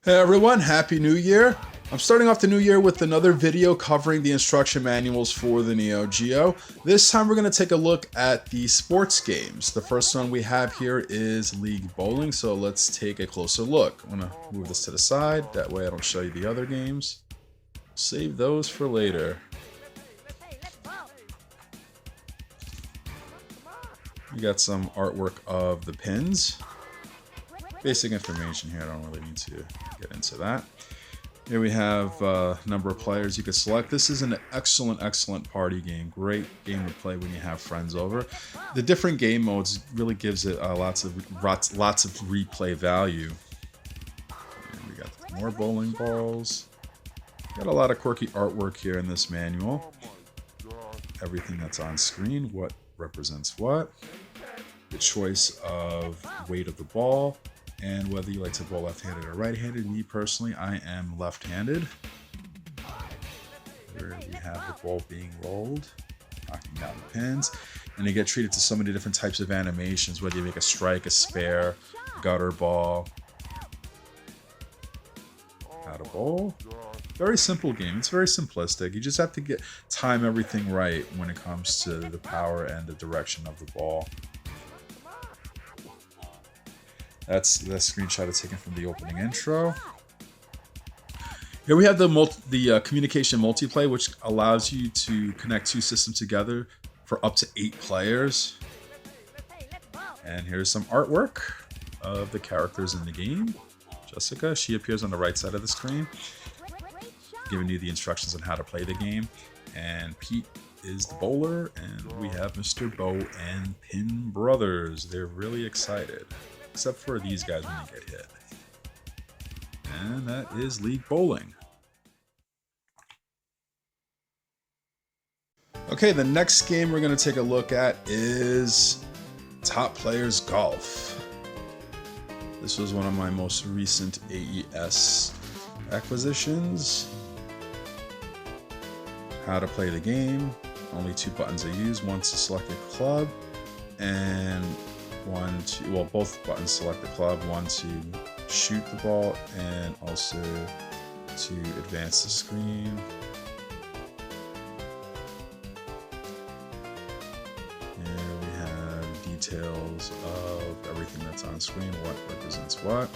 Hey everyone, Happy New Year! I'm starting off the new year with another video covering the instruction manuals for the Neo Geo. This time we're going to take a look at the sports games. The first one we have here is League Bowling, so let's take a closer look. I'm going to move this to the side, that way I don't show you the other games. Save those for later. We got some artwork of the pins. Basic information here, I don't really need to get into that. Here we have a number of players you could select. This is an excellent party game. Great game to play when you have friends over. The different game modes really gives it lots of replay value. And we got more bowling balls. Got a lot of quirky artwork here in this manual. Everything that's on screen, what represents what. The choice of weight of the ball. And whether you like to bowl left-handed or right-handed. Me personally, I am left-handed. Here we have the ball being rolled, knocking down the pins, and you get treated to so many different types of animations, whether you make a strike, a spare, gutter ball, how to bowl. Very simple game. It's very simplistic. You just have to time everything right when it comes to the power and the direction of the ball. That's the screenshot is taken from the opening intro. Here we have the communication multiplay, which allows you to connect two systems together for up to 8 players. And here's some artwork of the characters in the game. Jessica, she appears on the right side of the screen, giving you the instructions on how to play the game. And Pete is the bowler, and we have Mr. Bow and Pin Brothers. They're really excited. Except for these guys when you get hit. And that is League Bowling. Okay, the next game we're going to take a look at is Top Players Golf. This was one of my most recent AES acquisitions. How to play the game. Only 2 buttons are used. One to select a club, and both buttons select the club, one to shoot the ball and also to advance the screen. Here we have details of everything that's on screen, what represents what.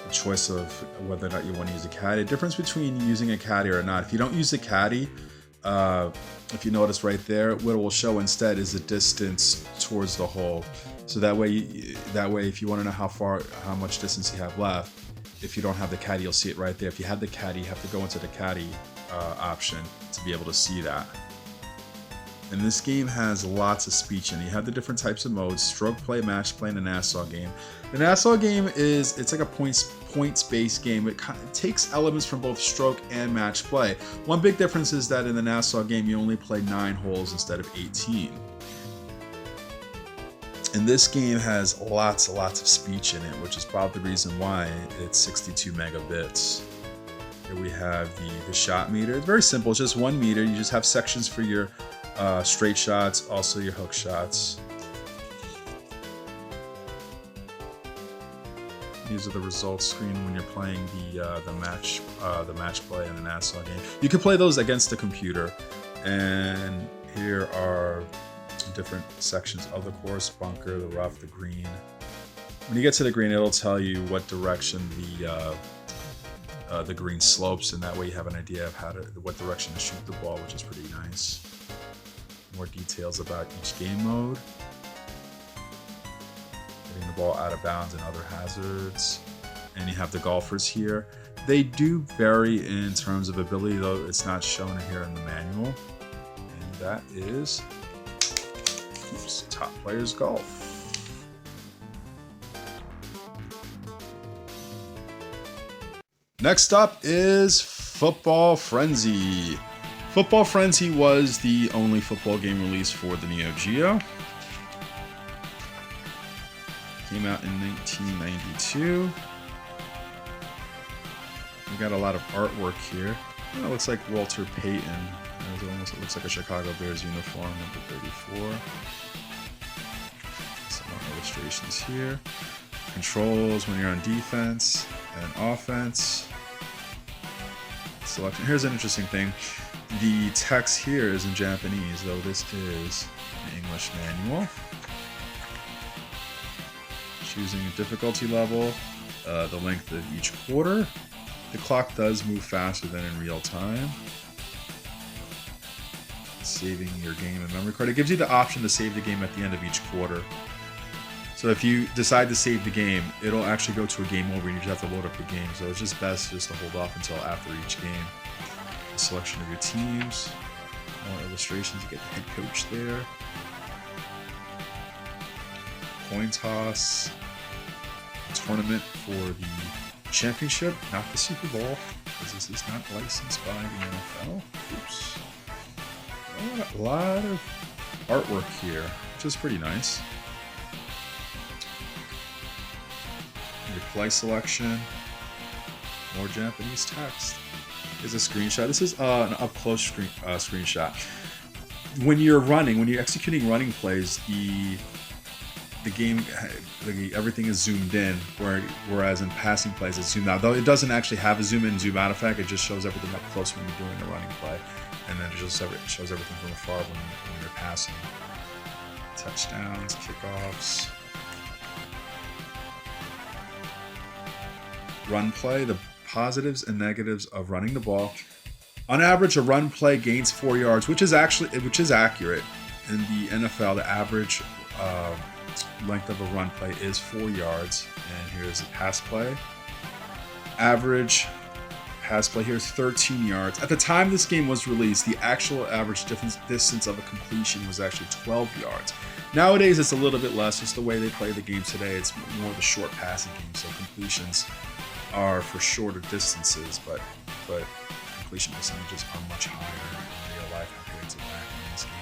The choice of whether or not you want to use a caddy. The difference between using a caddy or not. If you don't use a caddy, if you notice right there, what it will show instead is the distance towards the hole. So that way, if you want to know how much distance you have left, if you don't have the caddy, you'll see it right there. If you have the caddy, you have to go into the caddy option to be able to see that. And this game has lots of speech in it. You have the different types of modes: stroke play, match play, and the Nassau game. The Nassau game it's like a points-based game. It takes elements from both stroke and match play. One big difference is that in the Nassau game, you only play 9 holes instead of 18. And this game has lots of speech in it, which is probably the reason why it's 62 megabits. Here we have the shot meter. It's very simple, it's just 1 meter. You just have sections for your straight shots, also your hook shots. These are the results screen when you're playing the match play in the Nassau game. You can play those against the computer, and here are different sections of the course: bunker, the rough, the green. When you get to the green, it'll tell you what direction the green slopes, and that way you have an idea of what direction to shoot the ball, which is pretty nice. More details about each game mode. Getting the ball out of bounds and other hazards. And you have the golfers here. They do vary in terms of ability, though it's not shown here in the manual. And that is Top Players Golf. Next up is Football Frenzy. Football Frenzy was the only football game released for the Neo Geo. Came out in 1992. We got a lot of artwork here. It looks like Walter Payton. It looks like a Chicago Bears uniform, number 34. Some more illustrations here. Controls when you're on defense. And offense. Selection. Here's an interesting thing. The text here is in Japanese, though this is an English manual. Choosing a difficulty level, the length of each quarter. The clock does move faster than in real time. Saving your game in memory card. It gives you the option to save the game at the end of each quarter. So if you decide to save the game, it'll actually go to a game over and you just have to load up the game. So it's just best just to hold off until after each game. A selection of your teams. More illustrations. You get the head coach there. Coin toss. Tournament for the championship, not the Super Bowl, because this is not licensed by the NFL. Oops. A lot of artwork here, which is pretty nice. Your play selection, more Japanese text. Here's a screenshot. This is an up-close screenshot. When you're executing running plays, the game, everything is zoomed in, whereas in passing plays it's zoomed out. Though it doesn't actually have a zoom in, zoom out effect, it just shows everything up close when you're doing the running play, and then it just shows everything from afar when you're passing. Touchdowns, kickoffs, run play, the positives and negatives of running the ball. On average, a run play gains 4 yards, which is accurate. In the NFL, the average length of a run play is 4 yards. And here's a pass play. Average pass play here is 13 yards. At the time this game was released, the actual average distance of a completion was actually 12 yards. Nowadays, it's a little bit less. Just the way they play the game today, it's more of a short passing game. So completions are for shorter distances, but completion percentages are much higher in real life compared to back when this game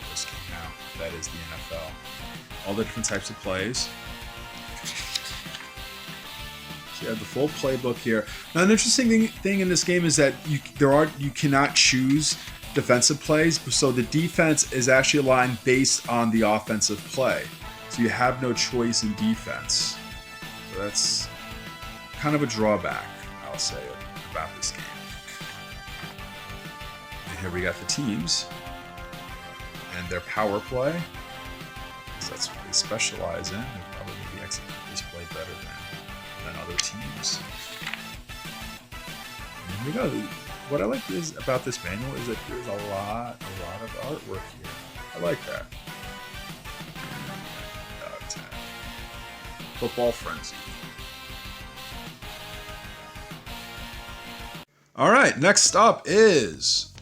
first came out. That is the NFL. All the different types of plays. So you have the full playbook here. Now, an interesting thing in this game is that you cannot choose defensive plays, so the defense is actually aligned based on the offensive play. So you have no choice in defense. So that's kind of a drawback, I'll say, about this game. And here we got the teams and their power play. That's what they specialize in. They probably maybe execute this play better than other teams. And here we go. What I like about this manual is that there's a lot of artwork here. I like that. Football Frenzy. All right, next up is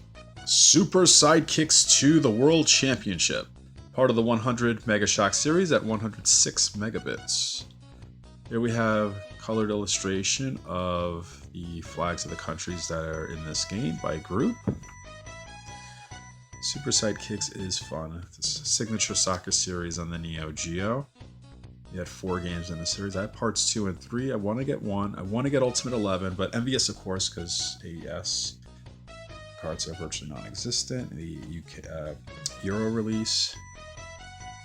Super Sidekicks 2, the World Championship. Part of the 100 Megashock series at 106 megabits. Here we have colored illustration of the flags of the countries that are in this game by group. Super Sidekicks is fun. It's a signature soccer series on the Neo Geo. You had 4 games in the series. I have parts 2 and 3. I want to get 1. I want to get Ultimate 11, but envious, of course, because AES cards are virtually non-existent. The UK Euro release,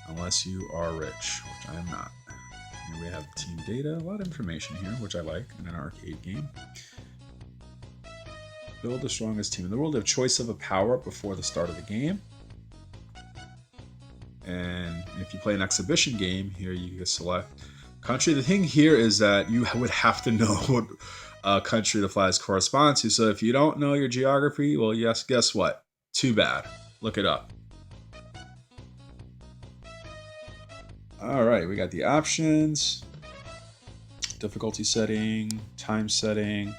unless you are rich, which I am not. Here we have team data, a lot of information here, which I like in an arcade game. Build the strongest team in the world. Have choice of a power-up before the start of the game. And if you play an exhibition game, here you can select country. The thing here is that you would have to know what country the flags correspond to. So if you don't know your geography, well, yes, guess what? Too bad. Look it up. All right, we got the options, difficulty setting, time setting.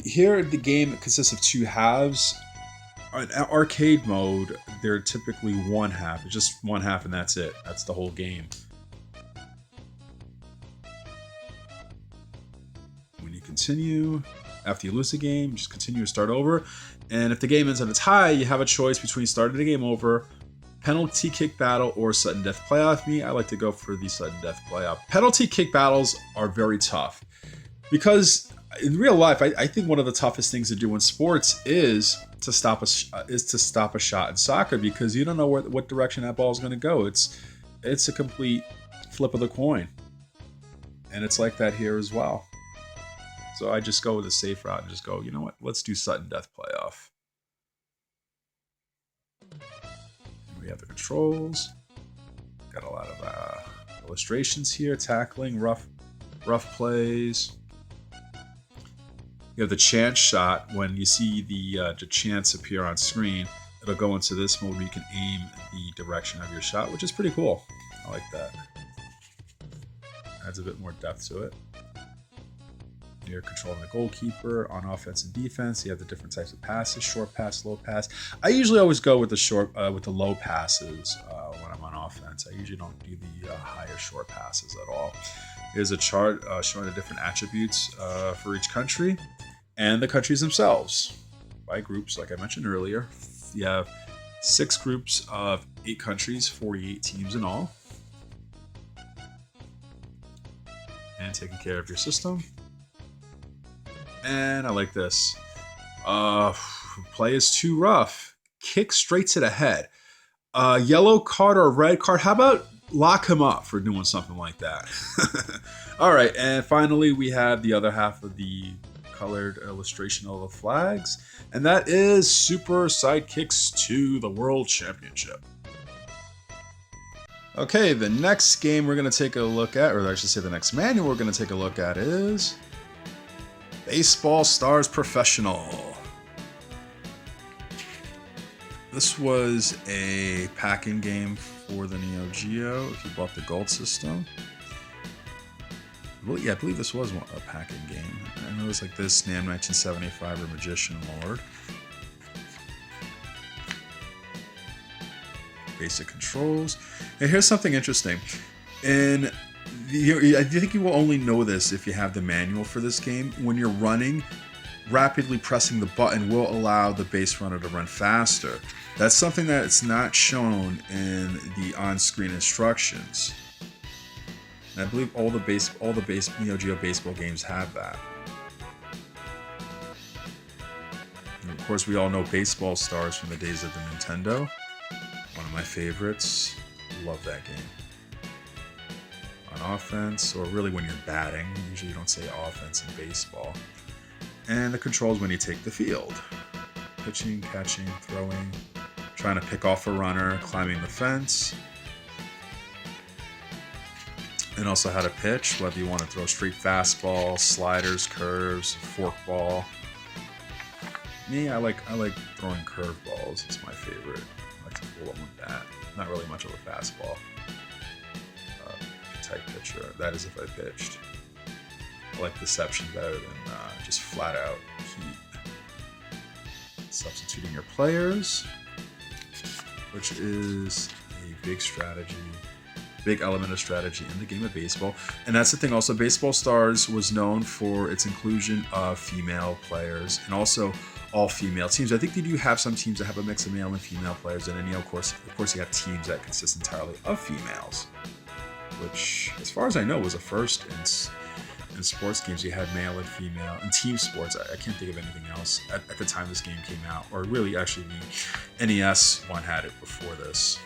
Here, the game consists of 2 halves. In arcade mode, they're typically 1 half. It's just 1 half and that's it. That's the whole game. When you continue, after you lose the game, just continue to start over. And if the game ends on a tie, you have a choice between starting the game over, penalty kick battle, or sudden death playoff. Me, I like to go for the sudden death playoff. Penalty kick battles are very tough because in real life, I think one of the toughest things to do in sports is to stop a shot in soccer, because you don't know what direction that ball is going to go. It's a complete flip of the coin. And it's like that here as well. So I just go with a safe route and just go, you know what, let's do sudden death playoff. We have the controls. Got a lot of illustrations here, tackling, rough plays. You have the chance shot. When you see the chance appear on screen, it'll go into this mode where you can aim the direction of your shot, which is pretty cool. I like that. Adds a bit more depth to it. You're controlling the goalkeeper on offense and defense. You have the different types of passes: short pass, low pass. I usually always go with the low passes when I'm on offense. I usually don't do the higher short passes at all. Here's a chart showing the different attributes for each country and the countries themselves by groups, like I mentioned earlier. You have 6 groups of 8 countries, 48 teams in all. And taking care of your system. And I like this. Play is too rough. Kick straight to the head. Yellow card or red card. How about lock him up for doing something like that? All right, and finally we have the other half of the colored illustration of the flags, and that is Super Sidekicks 2, the World Championship. Okay, the next game we're going to take a look at, or I should say the next manual we're going to take a look at is Baseball Stars Professional. This was a packing game for the Neo Geo if you bought the gold system. Well, yeah, I believe this was a packing game. I know it was like this, Nam 1975 or Magician Lord. Basic controls. And here's something interesting. I think you will only know this if you have the manual for this game. When you're running, rapidly pressing the button will allow the base runner to run faster. That's something that's not shown in the on-screen instructions. And I believe all the base Neo Geo baseball games have that. And of course, we all know Baseball Stars from the days of the Nintendo. One of my favorites. Love that game. On offense, or really when you're batting. Usually you don't say offense in baseball. And the controls when you take the field. Pitching, catching, throwing, trying to pick off a runner, climbing the fence. And also how to pitch, whether you want to throw straight fastball, sliders, curves, forkball. Me, I like throwing curveballs. It's my favorite. I like to pull them with that. Not really much of a fastball type pitcher. That is if I pitched. I like deception better than just flat out heat. Substituting your players, which is a big element of strategy in the game of baseball. And that's the thing also, Baseball Stars was known for its inclusion of female players and also all female teams. I think they do have some teams that have a mix of male and female players, and then of course you have teams that consist entirely of females, which as far as I know was a first in sports games. You had male and female and team sports. I can't think of anything else at the time this game came out, or really actually the NES one had it before this.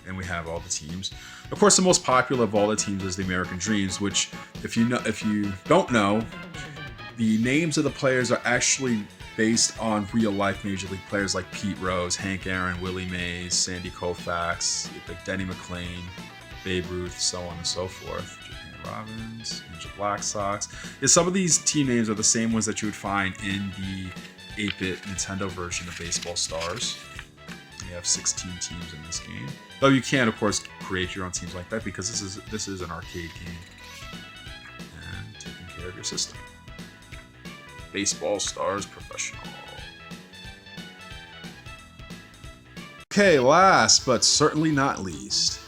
And we have all the teams. Of course, the most popular of all the teams is the American Dreams, which if you don't know, the names of the players are actually based on real life Major League players like Pete Rose, Hank Aaron, Willie Mays, Sandy Koufax, like Denny McLain, Babe Ruth, so on and so forth. Japan Robbins, Ninja Black Sox. Yeah, some of these team names are the same ones that you would find in the 8-bit Nintendo version of Baseball Stars. You have 16 teams in this game. Though you can, of course, create your own teams like that because this is an arcade game. And taking care of your system. Baseball Stars Professional. Okay, last but certainly not least,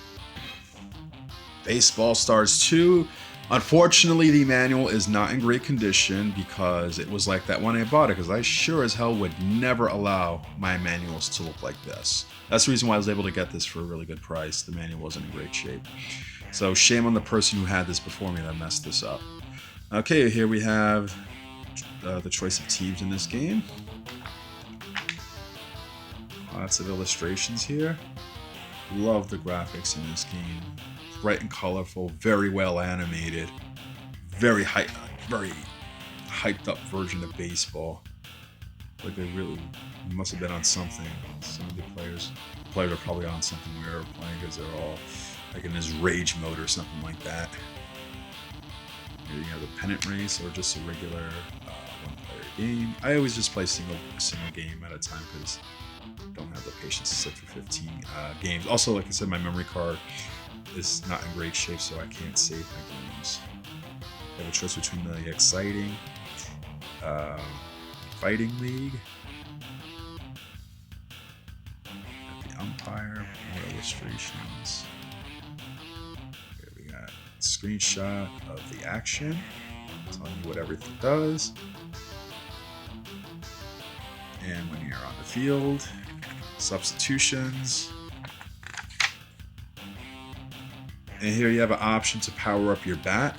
Baseball Stars 2. Unfortunately, the manual is not in great condition because it was like that when I bought it, because I sure as hell would never allow my manuals to look like this. That's the reason why I was able to get this for a really good price. The manual wasn't in great shape. So shame on the person who had this before me that messed this up. Okay, here we have the choice of teams in this game. Lots of illustrations here. Love the graphics in this game. bright and colorful, very well animated, very hyped up version of baseball. Like they really must have been on something. Some of the players are probably on something we were playing because they're all like in this rage mode or something like that. Here you have the pennant race or just a regular one-player game. I always just play single game at a time because I don't have the patience to sit for 15 games. Also, like I said, my memory card is not in great shape, so I can't save my games. I have a choice between the exciting fighting league, at the umpire, more illustrations. Here we got a screenshot of the action, telling you what everything does. And when you're on the field, substitutions. And here you have an option to power up your bat.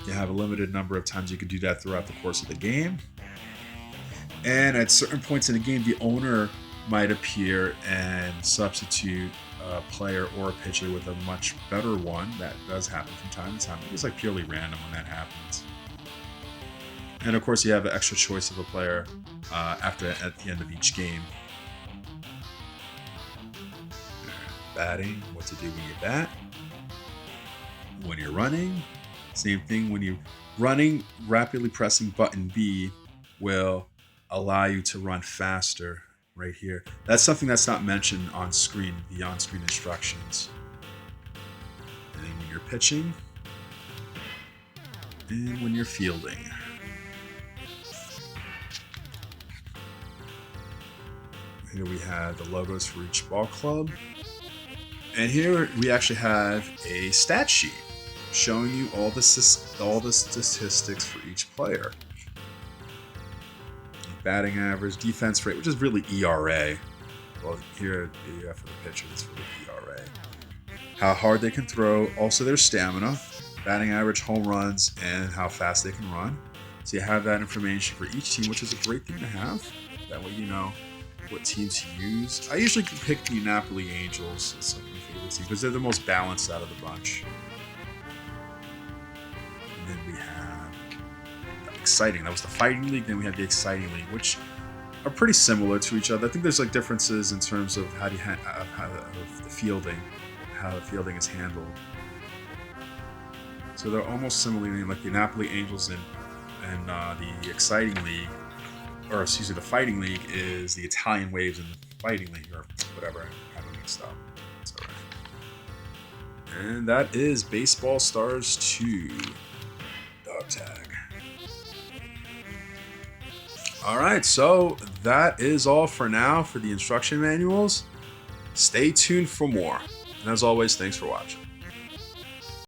You have a limited number of times you can do that throughout the course of the game. And at certain points in the game, the owner might appear and substitute a player or a pitcher with a much better one. That does happen from time to time. It's like purely random when that happens. And of course, you have an extra choice of a player at the end of each game. Batting, what to do when you bat. When you're running, same thing. When you're running, rapidly pressing button B will allow you to run faster right here. That's something that's not mentioned on screen, the on-screen instructions. And then when you're pitching, and when you're fielding. Here we have the logos for each ball club. And here we actually have a stat sheet showing you all the statistics for each player. Batting average, defense rate, which is really ERA. Well, here for the pitcher, it's really ERA. How hard they can throw, also their stamina, batting average, home runs, and how fast they can run. So you have that information for each team, which is a great thing to have. That way you know what teams to use. I usually pick the Napoli Angels. It's like my favorite team because they're the most balanced out of the bunch. And then we have exciting. That was the fighting league. Then we have the exciting league, which are pretty similar to each other. I think there's like differences in terms of how the fielding, how the fielding is handled. So they're almost similar, like the Napoli Angels and the exciting league, or excuse me, the fighting league is the Italian Waves and the fighting league, or whatever. I kind of mixed up. It's all right. And that is Baseball Stars 2 Dog Tag. All right, so that is all for now for the instruction manuals. Stay tuned for more. And as always, thanks for watching.